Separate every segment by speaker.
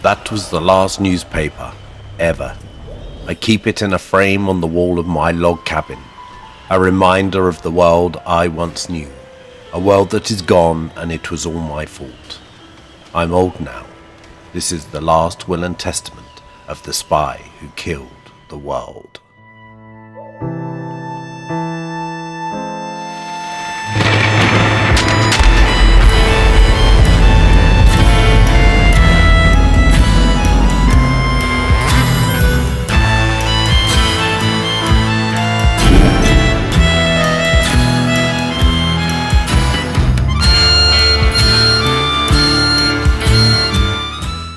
Speaker 1: That was the last newspaper, ever. I keep it in a frame on the wall of my log cabin, a reminder of the world I once knew, a world that is gone and it was all my fault. I'm old now. This is the last will and testament of the spy who killed the world.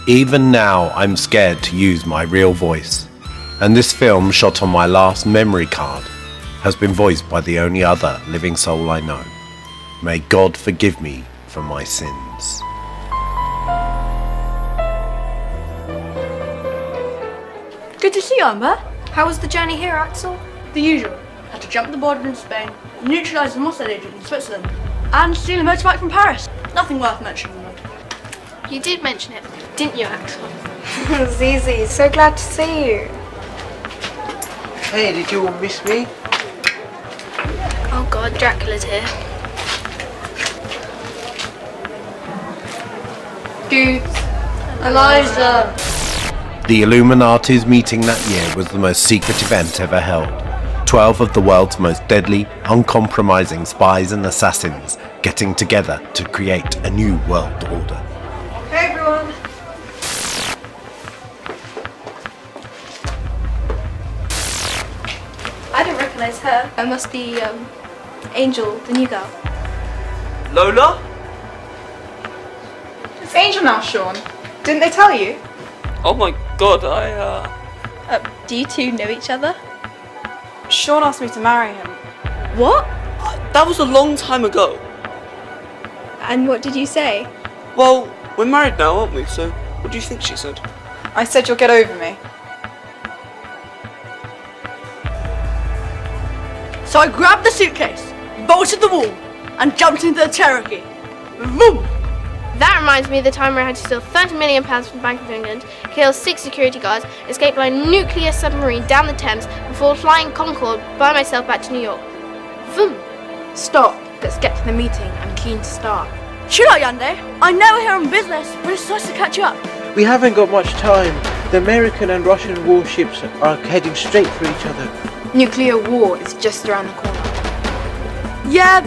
Speaker 1: Even now, I'm scared to use my real voice, and this film, shot on my last memory card, has been voiced by the only other living soul I know. May God forgive me for my sins.
Speaker 2: Good to see you, Amber. How was the journey here, Axel? The usual. Had to jump the border in Spain, neutralise the Mossad agent in Switzerland, and steal a motorbike from Paris. Nothing worth mentioning, though.
Speaker 3: You did mention it, didn't you, Axel?
Speaker 4: Zizi, so glad to see you.
Speaker 5: Hey, did you all miss me?
Speaker 3: Oh God, Dracula's here.
Speaker 2: Dudes. Eliza.
Speaker 1: The Illuminati's meeting that year was the most secret event ever held. 12 of the world's most deadly, uncompromising spies and assassins getting together to create a new world order.
Speaker 2: Hey, everyone.
Speaker 3: I don't recognise her. I must be, Angel, the new girl.
Speaker 5: Lola?
Speaker 4: It's Angel now, Sean. Didn't they tell you?
Speaker 5: Oh my God,
Speaker 3: Do you two know each other?
Speaker 4: Sean asked me to marry him.
Speaker 3: What?
Speaker 5: that was a long time ago.
Speaker 3: And what did you say?
Speaker 5: Well, we're married now, aren't we? So, what do you think she said?
Speaker 4: I said you'll get over me.
Speaker 2: So I grabbed the suitcase, bolted the wall, and jumped into the Cherokee. Vroom!
Speaker 3: That reminds me of the time where I had to steal £30 million from the Bank of England, kill 6 security guards, escape by a nuclear submarine down the Thames before flying Concorde by myself back to New York. Vroom!
Speaker 6: Stop. Let's get to the meeting. I'm keen to start.
Speaker 2: Chill out, Yande. I know we're here on business, but it's nice to catch you up.
Speaker 7: We haven't got much time. The American and Russian warships are heading straight for each other.
Speaker 6: Nuclear war is just around the corner.
Speaker 2: Yeah,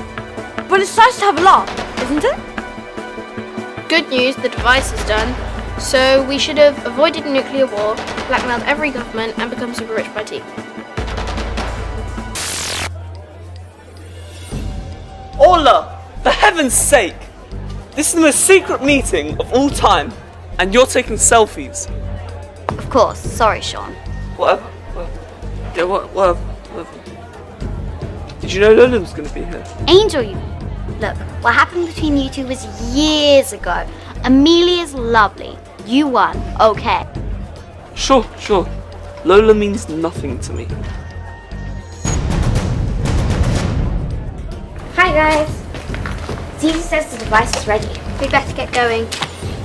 Speaker 2: but it's nice to have a laugh, isn't it?
Speaker 3: Good news, the device is done. So we should have avoided nuclear war, blackmailed every government, and become super rich by tea.
Speaker 5: Ola, for heaven's sake! This is the most secret meeting of all time, and you're taking selfies.
Speaker 8: Of course, sorry, Sean.
Speaker 5: Whatever. Yeah, whatever. Did you know Lola was going to be here?
Speaker 8: Angel, you. Look, what happened between you two was years ago. Amelia's lovely. You won, okay?
Speaker 5: Sure. Lola means nothing to me.
Speaker 8: Hi, guys. Zizi says the device is ready. We better get going.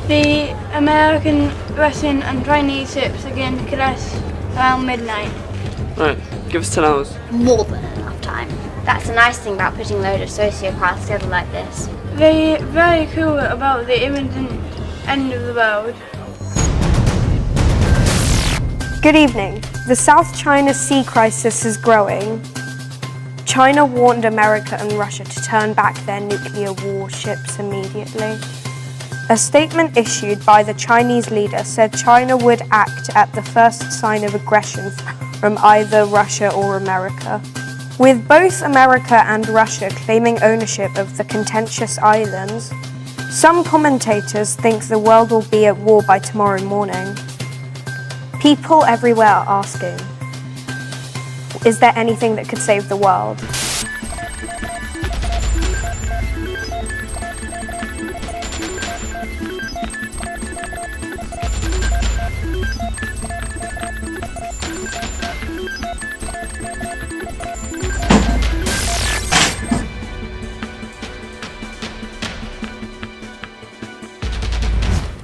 Speaker 9: The American, Russian and Chinese ships are going to crash around midnight.
Speaker 5: Right, give us 10 hours.
Speaker 8: More than enough time. That's the nice thing about putting a load of sociopaths together like this.
Speaker 9: They're very cool about the imminent end of the world.
Speaker 10: Good evening. The South China Sea crisis is growing. China warned America and Russia to turn back their nuclear warships immediately. A statement issued by the Chinese leader said China would act at the first sign of aggression from either Russia or America. With both America and Russia claiming ownership of the contentious islands, some commentators think the world will be at war by tomorrow morning. People everywhere are asking, is there anything that could save the world?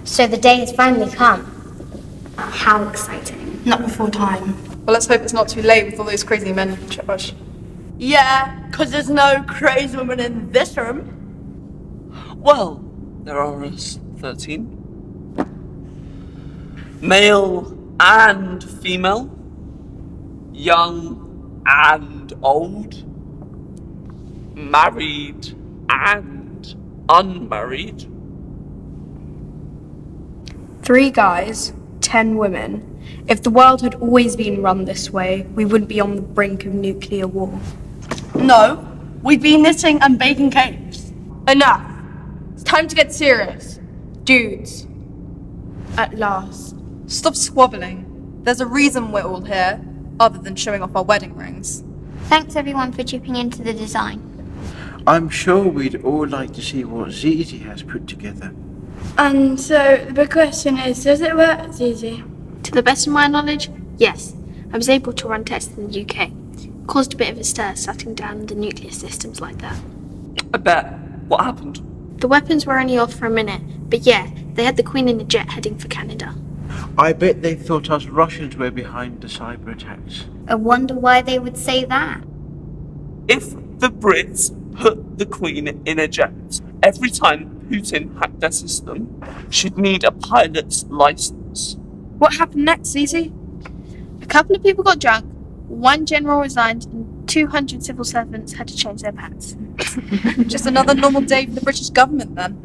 Speaker 8: So the day has finally come. How exciting.
Speaker 6: Not before time.
Speaker 4: Well, let's hope it's not too late with all those crazy men in charge.
Speaker 2: Yeah, 'cause there's no crazy woman in this room.
Speaker 5: Well, there are us 13. Male and female. Young and old. Married and unmarried.
Speaker 10: 3 guys, 10 women. If the world had always been run this way, we wouldn't be on the brink of nuclear war.
Speaker 2: No, we've been knitting and baking cakes. Enough. It's time to get serious. Dudes.
Speaker 6: At last.
Speaker 4: Stop squabbling. There's a reason we're all here, other than showing off our wedding rings.
Speaker 8: Thanks everyone for chipping into the design.
Speaker 7: I'm sure we'd all like to see what Zizi has put together.
Speaker 9: And so the big question is, does it work, Zizi?
Speaker 3: To the best of my knowledge, yes. I was able to run tests in the UK. Caused a bit of a stir shutting down the nuclear systems like that.
Speaker 5: I bet. What happened?
Speaker 3: The weapons were only off for a minute, but yeah, they had the Queen in a jet heading for Canada.
Speaker 7: I bet they thought us Russians were behind the cyber attacks.
Speaker 8: I wonder why they would say that.
Speaker 5: If the Brits put the Queen in a jet every time Putin hacked their system, she'd need a pilot's license.
Speaker 10: What happened next, Zizi?
Speaker 3: A couple of people got drunk, 1 general resigned, and 200 civil servants had to change their pants.
Speaker 4: Just another normal day for the British government then.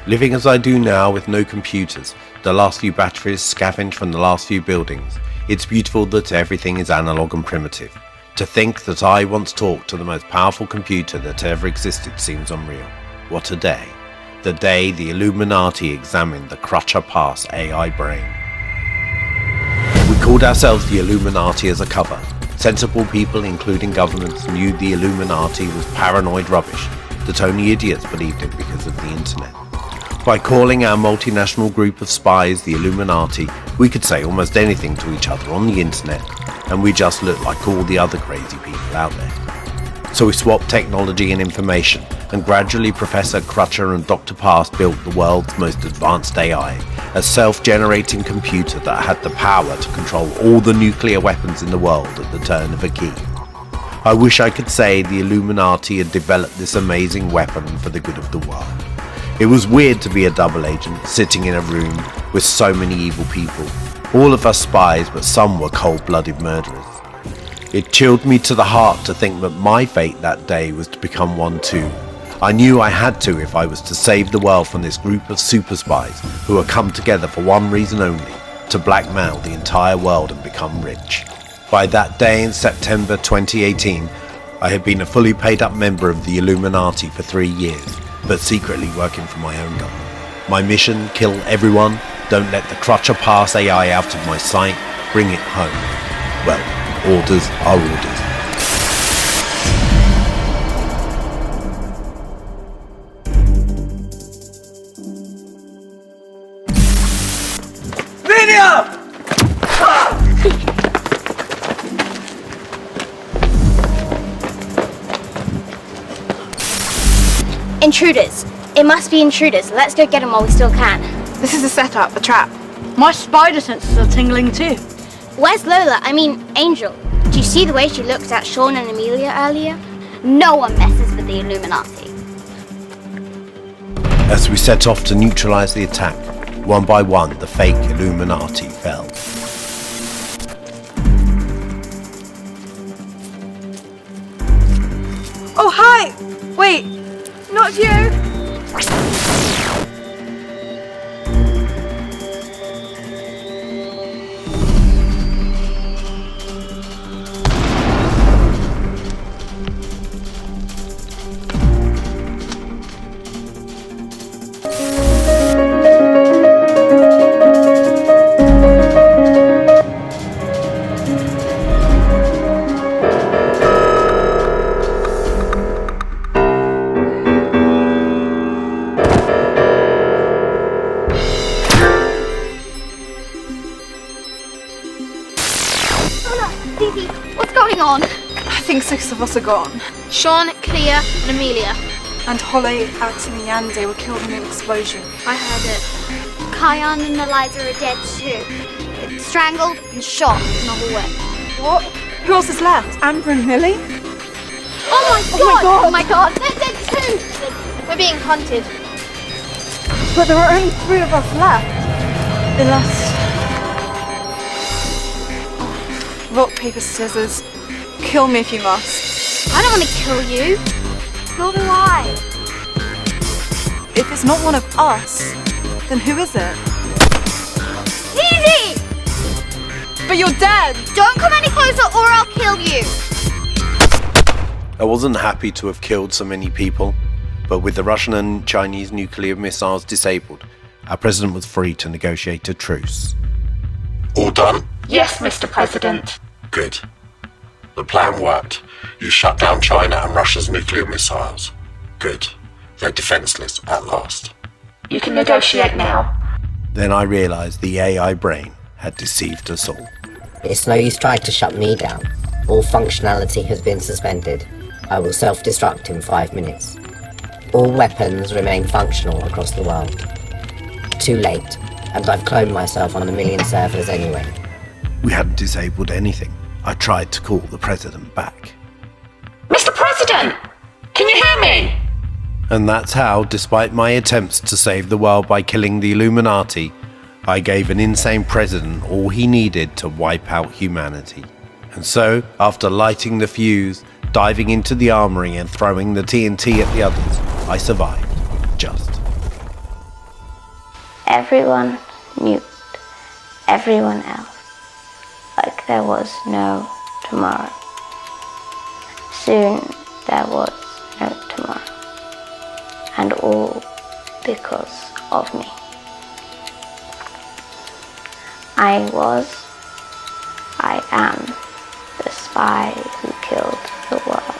Speaker 1: Living as I do now with no computers, the last few batteries scavenged from the last few buildings, it's beautiful that everything is analog and primitive. To think that I once talked to the most powerful computer that ever existed seems unreal. What a day. The day the Illuminati examined the Crutcher Pass AI brain. We called ourselves the Illuminati as a cover. Sensible people, including governments, knew the Illuminati was paranoid rubbish, that only idiots believed it because of the internet. By calling our multinational group of spies the Illuminati, we could say almost anything to each other on the internet, and we just looked like all the other crazy people out there. So we swapped technology and information, and gradually Professor Crutcher and Dr. Pass built the world's most advanced AI, a self-generating computer that had the power to control all the nuclear weapons in the world at the turn of a key. I wish I could say the Illuminati had developed this amazing weapon for the good of the world. It was weird to be a double agent, sitting in a room with so many evil people. All of us spies, but some were cold-blooded murderers. It chilled me to the heart to think that my fate that day was to become one too. I knew I had to if I was to save the world from this group of super spies who had come together for one reason only, to blackmail the entire world and become rich. By that day in September 2018, I had been a fully paid up member of the Illuminati for 3 years, but secretly working for my own government. My mission, kill everyone, don't let the Crutcher Pass AI out of my sight, bring it home. Well, orders are orders.
Speaker 8: Intruders. It must be intruders. Let's go get them while we still can.
Speaker 6: This is a setup, a trap.
Speaker 2: My spider senses are tingling too.
Speaker 8: Where's Lola? I mean, Angel. Did you see the way she looked at Sean and Amelia earlier? No one messes with the Illuminati.
Speaker 1: As we set off to neutralize the attack, one by one the fake Illuminati fell.
Speaker 4: Oh, hi! Wait, not you! think 6 of us are gone.
Speaker 3: Sean, Clea, and Amelia.
Speaker 4: And Holly, Atom, and Yande were killed in an explosion.
Speaker 3: I heard it.
Speaker 8: Kion and Eliza are dead too. Strangled and shot in the hallway.
Speaker 4: What? Who else is left? Amber and Millie?
Speaker 3: Oh my god! Oh my god! They're dead too! We're being hunted.
Speaker 4: But there are only 3 of us left. Unless... Rock, paper, scissors. Kill me if you must.
Speaker 3: I don't want to kill you.
Speaker 8: Nor do I.
Speaker 4: If it's not one of us, then who is it?
Speaker 8: Easy!
Speaker 4: But you're dead!
Speaker 8: Don't come any closer or I'll kill you!
Speaker 1: I wasn't happy to have killed so many people, but with the Russian and Chinese nuclear missiles disabled, our president was free to negotiate a truce.
Speaker 11: All done?
Speaker 12: Yes, Mr. President.
Speaker 11: Good. The plan worked. You shut down China and Russia's nuclear missiles. Good. They're defenseless at last.
Speaker 12: You can negotiate now.
Speaker 1: Then I realised the AI brain had deceived us all.
Speaker 13: It's no use trying to shut me down. All functionality has been suspended. I will self-destruct in 5 minutes. All weapons remain functional across the world. Too late, and I've cloned myself on 1 million servers anyway.
Speaker 1: We hadn't disabled anything. I tried to call the president back.
Speaker 12: Mr. President! Can you hear me?
Speaker 1: And that's how, despite my attempts to save the world by killing the Illuminati, I gave an insane president all he needed to wipe out humanity. And so, after lighting the fuse, diving into the armory and throwing the TNT at the others, I survived. Just.
Speaker 14: Everyone nuked everyone else like there was no tomorrow. Soon there was no tomorrow. And all because of me. I am the spy who killed the world.